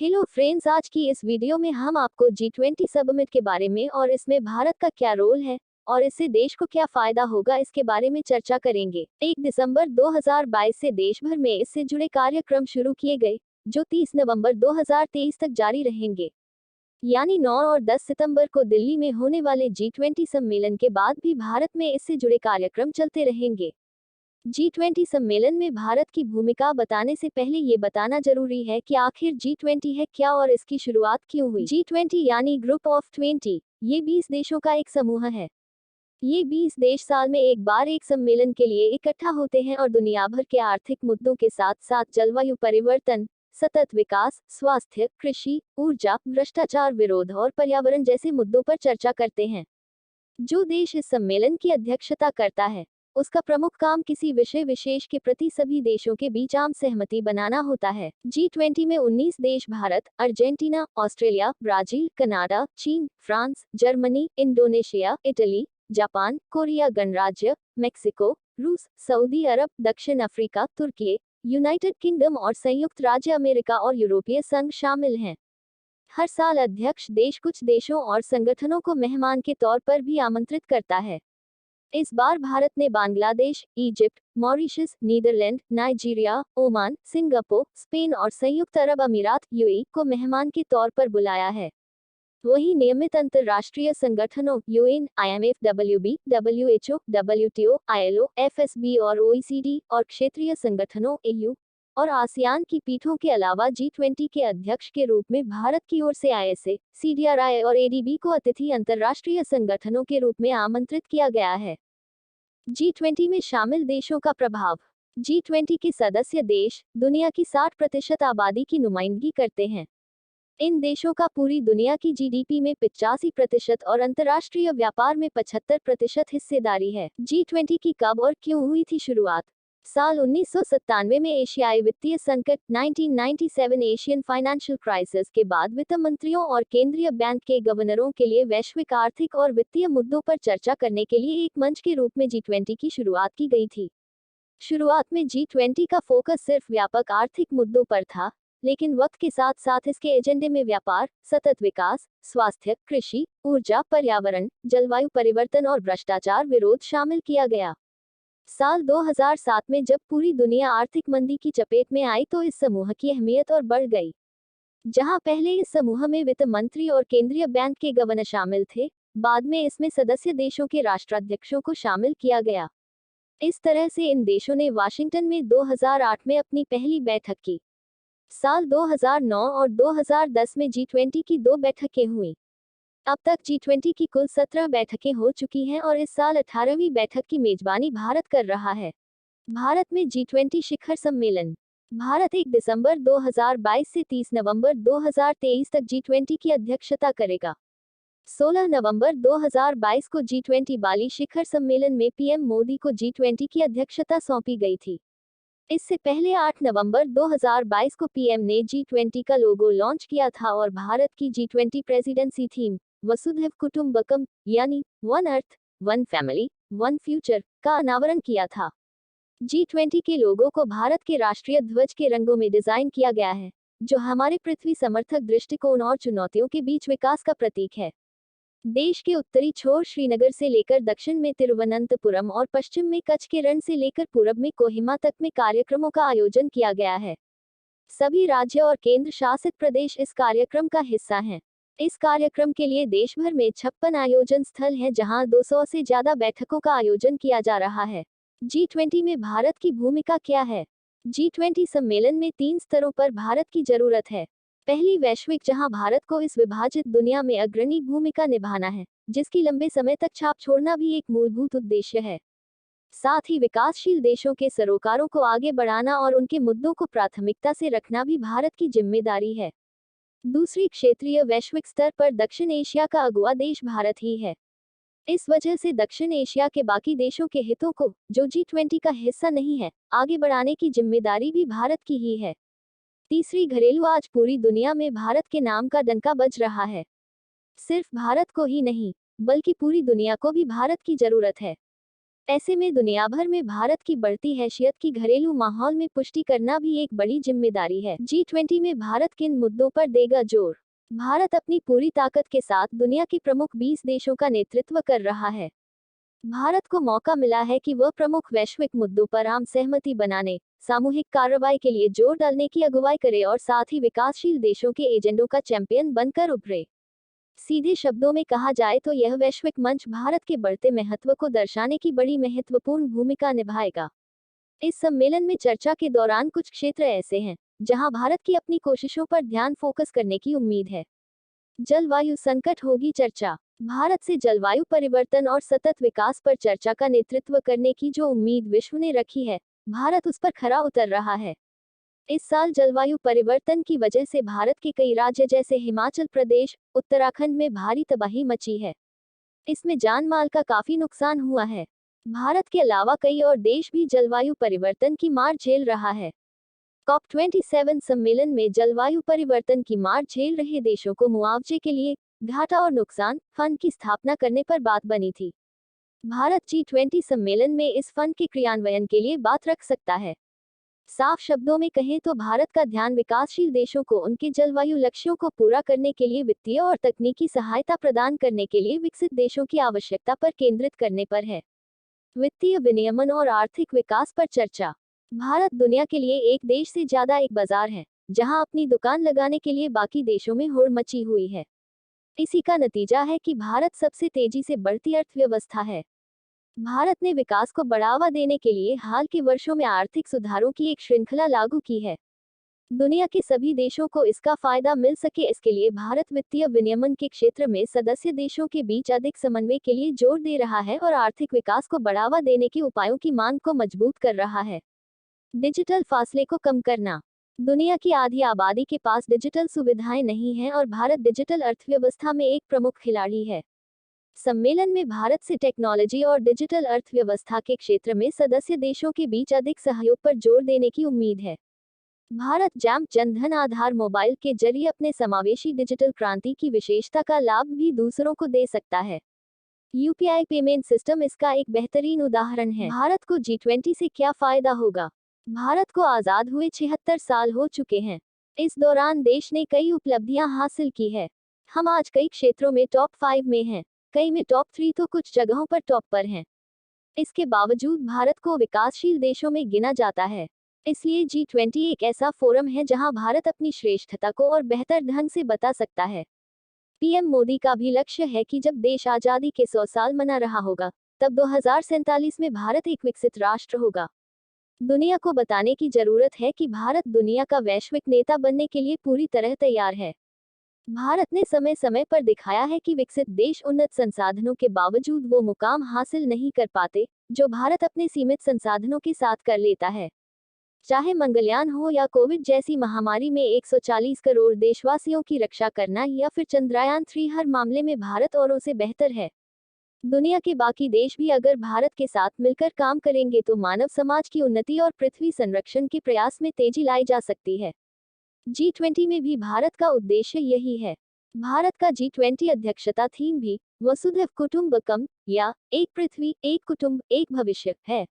Hello friends, आज की इस वीडियो में हम आपको G20 समिट के बारे में और इसमें भारत का क्या रोल है और इससे देश को क्या फायदा होगा इसके बारे में चर्चा करेंगे। 1 दिसंबर 2022 से देश भर में इससे जुड़े कार्यक्रम शुरू किए गए, जो 30 नवंबर 2023 तक जारी रहेंगे। यानी 9 और 10 सितंबर को दिल्ली में होने वाले G20 सम्मेलन के बाद भी भारत में इससे जुड़े कार्यक्रम चलते रहेंगे। G20 सम्मेलन में भारत की भूमिका बताने से पहले ये बताना जरूरी है कि आखिर G20 है क्या और इसकी शुरुआत क्यों हुई। G20 यानी ग्रुप ऑफ 20, ये 20 देशों का एक समूह है। ये 20 देश साल में एक बार एक सम्मेलन के लिए इकट्ठा होते हैं और दुनिया भर के आर्थिक मुद्दों के साथ साथ जलवायु परिवर्तन, सतत विकास, स्वास्थ्य, कृषि, ऊर्जा, भ्रष्टाचार विरोध और पर्यावरण जैसे मुद्दों पर चर्चा करते हैं। जो देश इस सम्मेलन की अध्यक्षता करता है, उसका प्रमुख काम किसी विषय विशेष के प्रति सभी देशों के बीच आम सहमति बनाना होता है। G20 में 19 देश Bharat, Argentina, Australia, Brazil, Canada, चीन, France, Germany, Indonesia, Italy, Japan, Korea गणराज्य, मेक्सिको, रूस, सऊदी अरब, दक्षिण अफ्रीका, तुर्की, यूनाइटेड किंगडम और संयुक्त राज्य अमेरिका और यूरोपीय संघ शामिल हैं। हर साल अध्यक्ष देश कुछ देशों और संगठनों को मेहमान के तौर पर भी आमंत्रित करता है। इस बार भारत ने Bangladesh, Egypt, Mauritius, Netherland, Nigeria, Oman, Singapore, Spain और संयुक्त अरब अमीरात यूएई को मेहमान के तौर पर बुलाया है। वहीं नियमित अंतर्राष्ट्रीय संगठनों UN, IMF, WB, WHO, WTO, ILO, FSB और ओईसीडी और क्षेत्रीय संगठनों एयू और आसियान की पीठों के अलावा G20 के अध्यक्ष के रूप में भारत की ओर से आईएसए, सीडीआरआई और एडीबी को अतिथि अंतर्राष्ट्रीय संगठनों के रूप में आमंत्रित किया गया है। G20 में शामिल देशों का प्रभाव। G20 के सदस्य देश दुनिया की 60% आबादी की नुमाइंदगी करते हैं। इन देशों का पूरी दुनिया की जीडीपी में 85% और अंतर्राष्ट्रीय व्यापार में 75% हिस्सेदारी है। G20 की कब और क्यों हुई थी शुरुआत? साल 1997 में एशियाई वित्तीय संकट 1997 एशियन फाइनेंशियल क्राइसिस के बाद वित्त मंत्रियों और केंद्रीय बैंक के गवर्नरों के लिए वैश्विक आर्थिक और वित्तीय मुद्दों पर चर्चा करने के लिए एक मंच के रूप में G20 की शुरुआत की गई थी। शुरुआत में G20 का फोकस सिर्फ व्यापक आर्थिक मुद्दों पर था, लेकिन वक्त के साथ साथ इसके एजेंडे में व्यापार, सतत विकास, स्वास्थ्य, कृषि, ऊर्जा, पर्यावरण, जलवायु परिवर्तन और भ्रष्टाचार विरोध शामिल किया गया। साल 2007 में जब पूरी दुनिया आर्थिक मंदी की चपेट में आई तो इस समूह की अहमियत और बढ़ गई। जहां पहले इस समूह में वित्त मंत्री और केंद्रीय बैंक के गवर्नर शामिल थे, बाद में इसमें सदस्य देशों के राष्ट्राध्यक्षों को शामिल किया गया। इस तरह से इन देशों ने वाशिंगटन में 2008 में अपनी पहली बैठक की। साल 2009 और 2010 में G20 की 2 बैठकें हुईं। अब तक G20 की कुल 17 बैठकें हो चुकी हैं और इस साल 18वीं बैठक की मेजबानी भारत कर रहा है। भारत में G20 शिखर सम्मेलन। भारत 1 दिसंबर 2022 से 30 नवंबर 2023 तक G20 की अध्यक्षता करेगा। 16 नवंबर 2022 को G20 बाली शिखर सम्मेलन में पीएम मोदी को G20 की अध्यक्षता सौंपी गई थी। इससे पहले 8 नवंबर 2022 को पीएम ने G20 का लोगो लॉन्च किया था और भारत की G20 प्रेसिडेंसी थीम वसुधैव कुटुंबकम यानी one earth, one family, one future का अनावरण किया था। G20 के लोगो को भारत के राष्ट्रीय ध्वज के रंगों में डिजाइन किया गया है, जो हमारे पृथ्वी समर्थक दृष्टिकोण और चुनौतियों के बीच विकास का प्रतीक है। देश के उत्तरी छोर श्रीनगर से लेकर दक्षिण में तिरुवनंतपुरम और पश्चिम में कच्छ के रण से लेकर पूरब में कोहिमा तक में कार्यक्रमों का आयोजन किया गया है। सभी राज्य और केंद्र शासित प्रदेश इस कार्यक्रम का हिस्सा हैं। इस कार्यक्रम के लिए देश भर में 56 आयोजन स्थल हैं, जहां 200 से ज्यादा बैठकों का आयोजन किया जा रहा है। G20 में भारत की भूमिका क्या है? G20 सम्मेलन में 3 स्तरों पर भारत की जरूरत है। पहली, वैश्विक, जहां भारत को इस विभाजित दुनिया में अग्रणी भूमिका निभाना है, जिसकी लंबे समय तक छाप छोड़ना भी एक मूलभूत उद्देश्य है। साथ ही विकासशील देशों के सरोकारों को आगे बढ़ाना और उनके मुद्दों को प्राथमिकता से रखना भी भारत की जिम्मेदारी है। दूसरी, क्षेत्रीय, वैश्विक स्तर पर दक्षिण एशिया का अगुवा देश भारत ही है। इस वजह से दक्षिण एशिया के बाकी देशों के हितों को, जो G20 का हिस्सा नहीं है, आगे बढ़ाने की जिम्मेदारी भी भारत की ही है। तीसरी, घरेलू, आज पूरी दुनिया में भारत के नाम का डंका बज रहा है। सिर्फ भारत को ही नहीं, बल्कि पूरी दुनिया को भी भारत की जरूरत है। ऐसे में दुनिया भर में भारत की बढ़ती हैसियत की घरेलू माहौल में पुष्टि करना भी एक बड़ी जिम्मेदारी है। G20 में भारत किन मुद्दों पर देगा जोर? भारत अपनी पूरी ताकत के साथ दुनिया के प्रमुख 20 देशों का नेतृत्व कर रहा है। भारत को मौका मिला है कि वह प्रमुख वैश्विक मुद्दों पर आम सहमति बनाने, सामूहिक कार्रवाई के लिए जोर डालने की अगुवाई करे और साथ ही विकासशील देशों के एजेंडों का चैंपियन बनकर उभरे। सीधे शब्दों में कहा जाए तो यह वैश्विक मंच भारत के बढ़ते महत्व को दर्शाने की बड़ी महत्वपूर्ण भूमिका निभाएगा। इस सम्मेलन में चर्चा के दौरान कुछ क्षेत्र ऐसे हैं जहां भारत की अपनी कोशिशों पर ध्यान फोकस करने की उम्मीद है। जलवायु संकट होगी चर्चा। भारत से जलवायु परिवर्तन और सतत विकास पर चर्चा का नेतृत्व करने की जो उम्मीद विश्व ने रखी है, भारत उस पर खरा उतर रहा है। इस साल जलवायु परिवर्तन की वजह से भारत के कई राज्य जैसे हिमाचल प्रदेश, उत्तराखंड में भारी तबाही मची है। इसमें जान माल का काफी नुकसान हुआ है। भारत के अलावा कई और देश भी जलवायु परिवर्तन की मार झेल रहा है। COP27 सम्मेलन में जलवायु परिवर्तन की मार झेल रहे देशों को मुआवजे के लिए घाटा और नुकसान फंड की स्थापना करने पर बात बनी थी। भारत G20 सम्मेलन में इस फंड के क्रियान्वयन के लिए बात रख सकता है। साफ शब्दों में कहें तो भारत का ध्यान विकासशील देशों को उनके जलवायु लक्ष्यों को पूरा करने के लिए वित्तीय और तकनीकी सहायता प्रदान करने के लिए विकसित देशों की आवश्यकता पर केंद्रित करने पर है। वित्तीय विनियमन और आर्थिक विकास पर चर्चा। भारत दुनिया के लिए एक देश से ज्यादा एक बाजार है, जहां अपनी दुकान लगाने के लिए बाकी देशों में होड़ मची हुई है। इसी का नतीजा है कि भारत सबसे तेजी से बढ़ती अर्थव्यवस्था है। भारत ने विकास को बढ़ावा देने के लिए हाल के वर्षों में आर्थिक सुधारों की एक श्रृंखला लागू की है। दुनिया के सभी देशों को इसका फायदा मिल सके, इसके लिए भारत वित्तीय विनियमन के क्षेत्र में सदस्य देशों के बीच अधिक समन्वय के लिए जोर दे रहा है और आर्थिक विकास को बढ़ावा देने के उपायों की मांग को मजबूत कर रहा है। डिजिटल फासले को कम करना। दुनिया की आधी आबादी के पास डिजिटल सुविधाएं नहीं हैं और भारत डिजिटल अर्थव्यवस्था में एक प्रमुख खिलाड़ी है। सम्मेलन में भारत से टेक्नोलॉजी और डिजिटल अर्थव्यवस्था के क्षेत्र में सदस्य देशों के बीच अधिक सहयोग पर जोर देने की उम्मीद है। भारत जैम जनधन आधार मोबाइल के जरिए अपने समावेशी डिजिटल क्रांति की विशेषता का लाभ भी दूसरों को दे सकता है। यूपीआई पेमेंट सिस्टम इसका एक बेहतरीन उदाहरण है। भारत को G20 से क्या फायदा होगा? भारत को आजाद हुए 76 साल हो चुके हैं। इस दौरान देश ने कई उपलब्धियां हासिल की है। हम आज कई क्षेत्रों में टॉप 5 में हैं, कई में टॉप 3 तो कुछ जगहों पर टॉप पर हैं। इसके बावजूद भारत को विकासशील देशों में गिना जाता है। इसलिए G20 एक ऐसा फोरम है जहां भारत अपनी श्रेष्ठता को और बेहतर ढंग से बता सकता है। पीएम मोदी का भी लक्ष्य है कि जब देश आजादी के 100 साल मना रहा होगा, तब 2047 में भारत एक विकसित राष्ट्र होगा। दुनिया को बताने की जरूरत है कि भारत दुनिया का वैश्विक नेता बनने के लिए पूरी तरह तैयार है। भारत ने समय समय पर दिखाया है कि विकसित देश उन्नत संसाधनों के बावजूद वो मुकाम हासिल नहीं कर पाते, जो भारत अपने सीमित संसाधनों के साथ कर लेता है। चाहे मंगलयान हो या कोविड जैसी महामारी में 140 करोड़ देशवासियों की रक्षा करना या फिर चंद्रयान 3, हर मामले में भारत औरों से बेहतर है। दुनिया के बाकी देश भी अगर भारत के साथ मिलकर काम करेंगे तो मानव समाज की उन्नति और पृथ्वी संरक्षण के प्रयास में तेजी लाई जा सकती है। G20 में भी भारत का उद्देश्य यही है। भारत का G20 अध्यक्षता थीम भी वसुधैव कुटुंबकम या एक पृथ्वी एक कुटुंब एक भविष्य है।